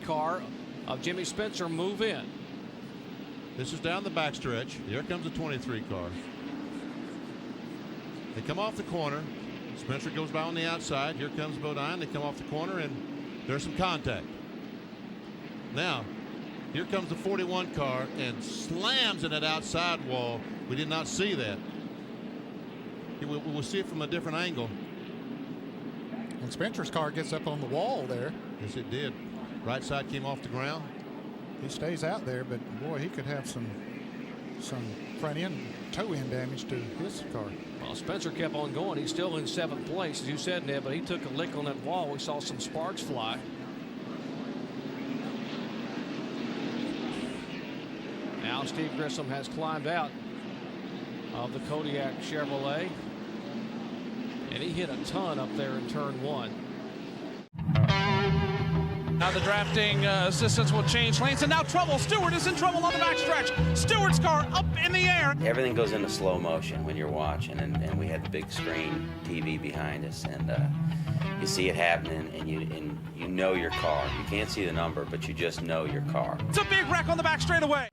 car of Jimmy Spencer move in. This is down the backstretch. Here comes the 23 car. They come off the corner. Spencer goes by on the outside. Here comes Bodine. They come off the corner, and there's some contact. Now, here comes the 41 car and slams in that outside wall. We did not see that. We'll see it from a different angle. And Spencer's car gets up on the wall there. Yes, it did. Right side came off the ground. He stays out there, but boy, he could have some front end, toe end damage to his car. Well, Spencer kept on going. He's still in 7th place, as you said, Ned, but he took a lick on that wall. We saw some sparks fly. Now Steve Grissom has climbed out of the Kodiak Chevrolet, and he hit a ton up there in turn 1. Now the drafting assistants will change lanes, and now trouble. Stewart is in trouble on the backstretch. Stewart's car up in the air. Everything goes into slow motion when you're watching, and we had the big screen TV behind us, and you see it happening, and you know your car. You can't see the number, but you just know your car. It's a big wreck on the back straightaway.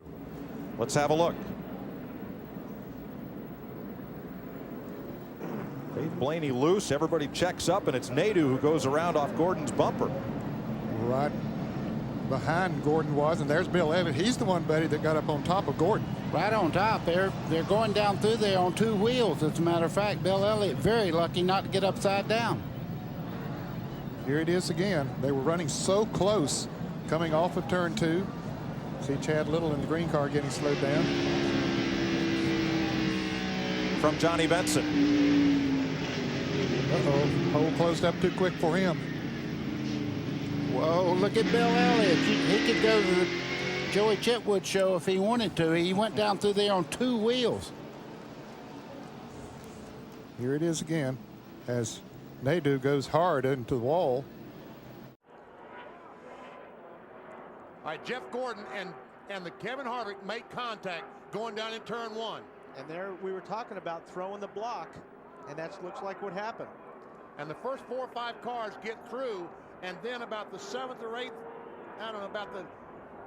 Let's have a look. Dave Blaney loose. Everybody checks up, and it's Nadu who goes around off Gordon's bumper. Right behind Gordon was, and there's Bill Elliott. He's the one, buddy, that got up on top of Gordon. Right on top. They're going down through there on 2 wheels. As a matter of fact, Bill Elliott very lucky not to get upside down. Here it is again. They were running so close coming off of turn 2. See Chad Little in the green car getting slowed down. From Johnny Benson. Uh-oh, hole closed up too quick for him. Whoa, look at Bill Elliott. He could go to the Joey Chitwood show if he wanted to. He went down through there on 2 wheels. Here it is again as Nadu goes hard into the wall. All right, Jeff Gordon and the Kevin Harvick make contact going down in turn 1. And there we were talking about throwing the block, and that looks like what happened. And the first 4 or 5 cars get through, and then about the 7th or 8th, I don't know, about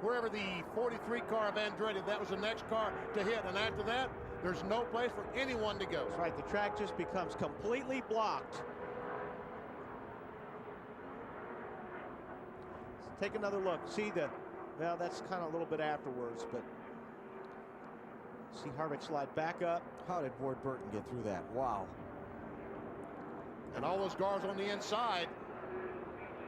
wherever the 43 car of Andretti, that was the next car to hit. And after that, there's no place for anyone to go. That's right, the track just becomes completely blocked. Let's take another look. See well, that's kind of a little bit afterwards, but see Harvick slide back up. How did Ward Burton get through that? Wow. And all those cars on the inside,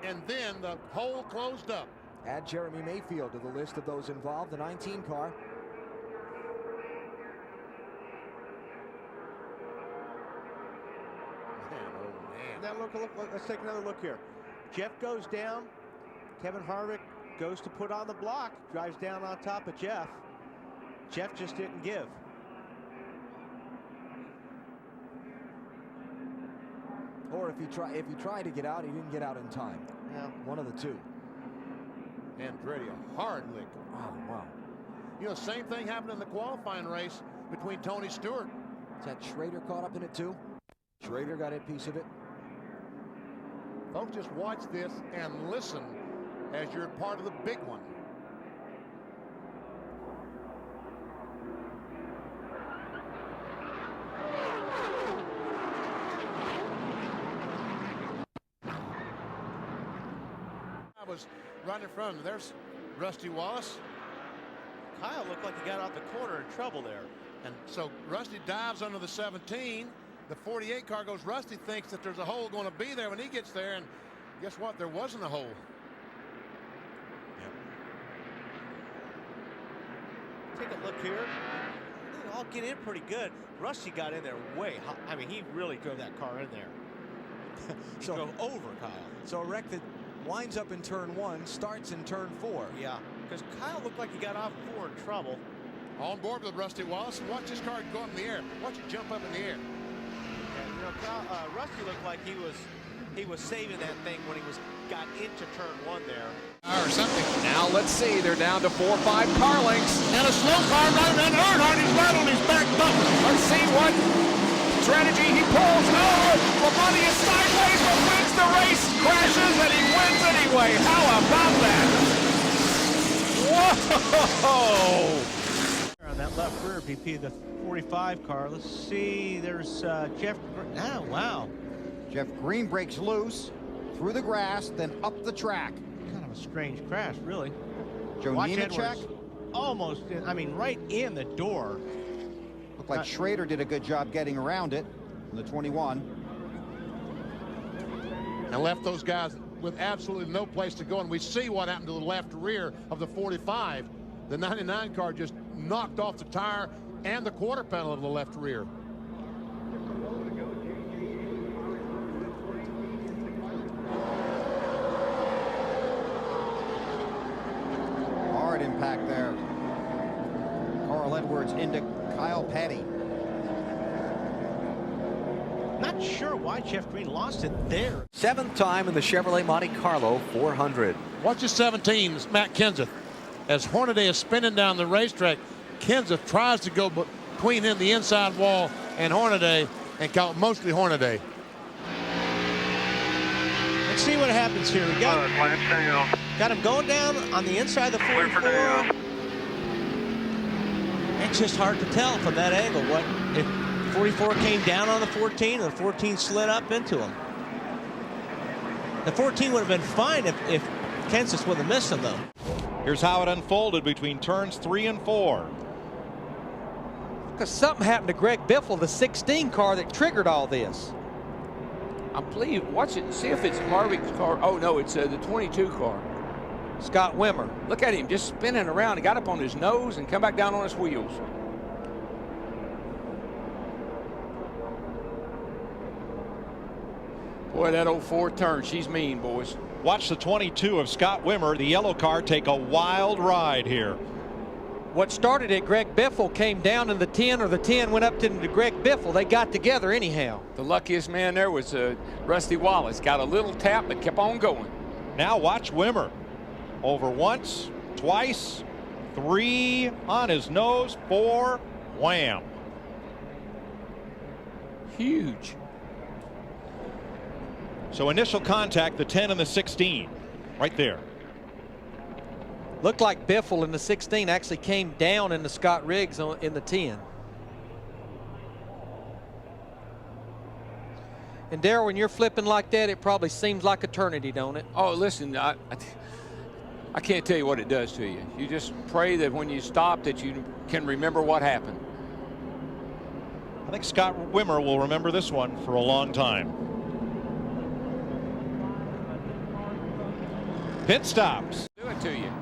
and then the hole closed up. Add Jeremy Mayfield to the list of those involved, the 19 car. Man, oh man. Now look, let's take another look here. Jeff goes down. Kevin Harvick goes to put on the block, drives down on top of Jeff. Jeff just didn't give. Or if he tried to get out, he didn't get out in time. Yeah. One of the two. Andretti, a hard lick. Oh, wow. You know, same thing happened in the qualifying race between Tony Stewart. Is that Schrader caught up in it too? Schrader got a piece of it. Folks, just watch this and listen as you're part of the big one. I was right in front of him. There's Rusty Wallace. Kyle looked like he got out the corner in trouble there. And so Rusty dives under the 17. The 48 car goes. Rusty thinks that there's a hole going to be there when he gets there, and guess what? There wasn't a hole. Take a look here. They all get in pretty good. Rusty got in there way high. I mean, he really drove that car in there. So drove over Kyle. So a wreck that winds up in turn 1 starts in turn 4. Yeah, because Kyle looked like he got off 4 in trouble. On board with Rusty Wallace. Watch this car go up in the air. Watch it jump up in the air. And you know, Rusty looked like he was saving that thing when he got into turn 1 there. Or something. Now let's see. They're down to 4 or 5 car lengths. And a slow car right in Earnhardt. He's right on his back bumper. Let's see what strategy he pulls. Oh, Labonte is sideways but wins the race. Crashes and he wins anyway. How about that? On that left rear VP, the 45 car. Let's see. There's Jeff. Oh, wow. Jeff Green breaks loose through the grass, then up the track. Kind of a strange crash, really. Joe Nemechek almost, I mean, right in the door. Looked like Schrader did a good job getting around it in the 21. And left those guys with absolutely no place to go. And we see what happened to the left rear of the 45. The 99 car just knocked off the tire and the quarter panel of the left rear. Hard impact there. Carl Edwards into Kyle Petty. Not sure why Jeff Green lost it there. 7th time in the Chevrolet Monte Carlo 400. Watch the 17, Matt Kenseth. As Hornaday is spinning down the racetrack, Kenseth tries to go between him, the inside wall, and Hornaday, and mostly Hornaday. Let's see what happens here. We got him going down on the inside of the 44. It's just hard to tell from that angle what if 44 came down on the 14 or the 14 slid up into him. The 14 would have been fine if Kenseth would have missed him, though. Here's how it unfolded between turns 3 and 4. Because something happened to Greg Biffle, the 16 car that triggered all this. I believe, watch it, see if it's Harvick's car. Oh, no, it's the 22 car. Scott Wimmer. Look at him just spinning around. He got up on his nose and come back down on his wheels. Boy, that old Ford turn, she's mean, boys. Watch the 22 of Scott Wimmer, the yellow car, take a wild ride here. What started at Greg Biffle came down in the 10, or the 10 went up to Greg Biffle. They got together anyhow. The luckiest man there was Rusty Wallace. Got a little tap, but kept on going. Now watch Wimmer. Over once, twice, 3 on his nose, 4, wham. Huge. So initial contact, the 10 and the 16, right there. Looked like Biffle in the 16 actually came down in the Scott Riggs in the 10. And Darrell, when you're flipping like that, it probably seems like eternity, don't it? Oh, listen, I can't tell you what it does to you. You just pray that when you stop that you can remember what happened. I think Scott Wimmer will remember this one for a long time. Pit stops. Do it to you.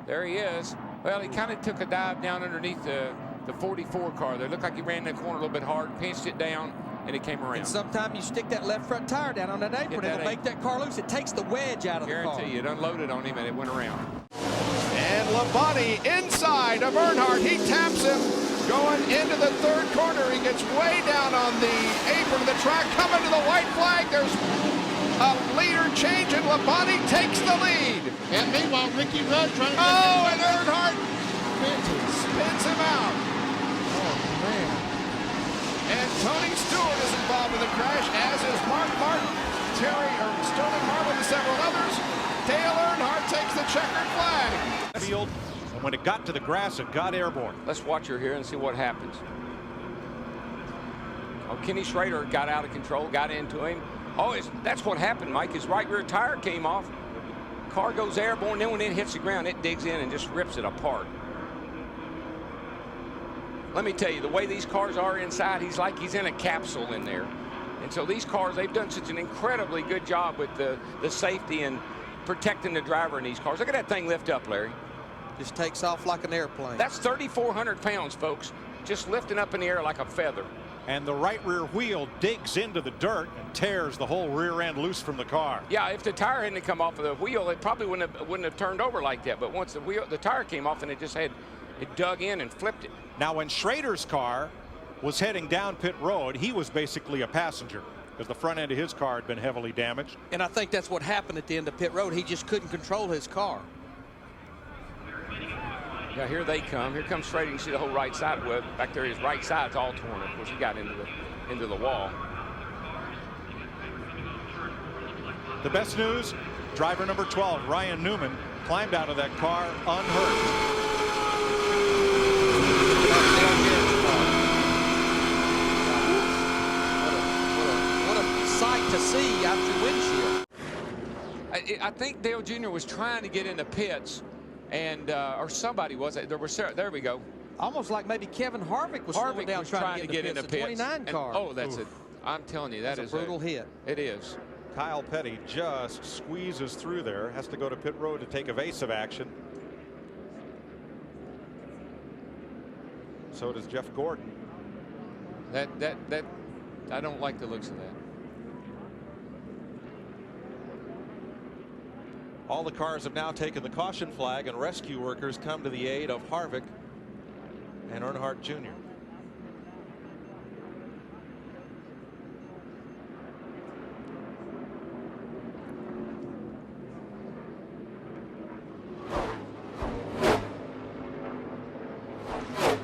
There he is. Well, he kind of took a dive down underneath the 44 car there. Looked like he ran that corner a little bit hard, pinched it down, and it came around. And sometimes you stick that left front tire down on that apron, it'll make that car loose. It takes the wedge out of the car. Guarantee you, it unloaded on him and it went around. And Labonte inside of Earnhardt. He taps him going into the third corner. He gets way down on the apron of the track, coming to the white flag. There's a leader change, and Labonte takes the lead. And meanwhile, Ricky Rudd trying to... Oh, and Earnhardt spins him out. Oh, man. And Tony Stewart is involved in the crash, as is Mark Martin, Sterling Harlan, and several others. Dale Earnhardt takes the checkered flag. Field, and when it got to the grass, it got airborne. Let's watch her here and see what happens. Oh, Kenny Schrader got out of control, got into him. Oh, that's what happened, Mike. His right rear tire came off. Car goes airborne, then when it hits the ground, it digs in and just rips it apart. Let me tell you, the way these cars are inside, he's like he's in a capsule in there. And so these cars, they've done such an incredibly good job with the safety and protecting the driver in these cars. Look at that thing lift up, Larry. Just takes off like an airplane. That's 3,400 pounds, folks, just lifting up in the air like a feather. And the right rear wheel digs into the dirt and tears the whole rear end loose from the car. Yeah, if the tire hadn't come off of the wheel, it probably wouldn't have turned over like that. But once the tire came off, and it dug in and flipped it. Now, when Schrader's car was heading down pit road, he was basically a passenger because the front end of his car had been heavily damaged. And I think that's what happened at the end of pit road. He just couldn't control his car. Yeah, here they come. Here comes Schrader. You can see the whole right side. Well, back there, his right side's all torn. Of course, he got into the wall. The best news, driver number 12, Ryan Newman, climbed out of that car unhurt. What a sight to see after windshield. I think Dale Jr. was trying to get in the pits, and or somebody was it. There we go. Almost like maybe Kevin Harvick was slowing down trying to get in the pits. 29 car. Oh, that's it. I'm telling you, that is a brutal hit. It is. Kyle Petty just squeezes through there, has to go to pit road to take evasive action. So does Jeff Gordon. That I don't like the looks of that. All the cars have now taken the caution flag, and rescue workers come to the aid of Harvick and Earnhardt Jr.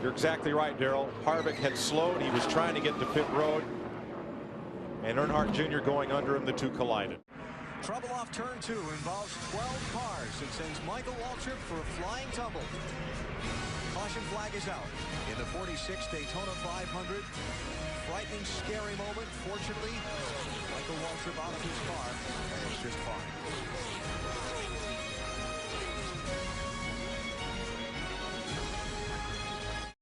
You're exactly right, Darrell. Harvick had slowed. He was trying to get to pit road, and Earnhardt Jr. going under him. The two collided. Trouble off turn 2 involves 12 cars and sends Michael Waltrip for a flying tumble. Caution flag is out in the 46 Daytona 500. Frightening, scary moment. Fortunately, Michael Waltrip out of his car, and it's just fine.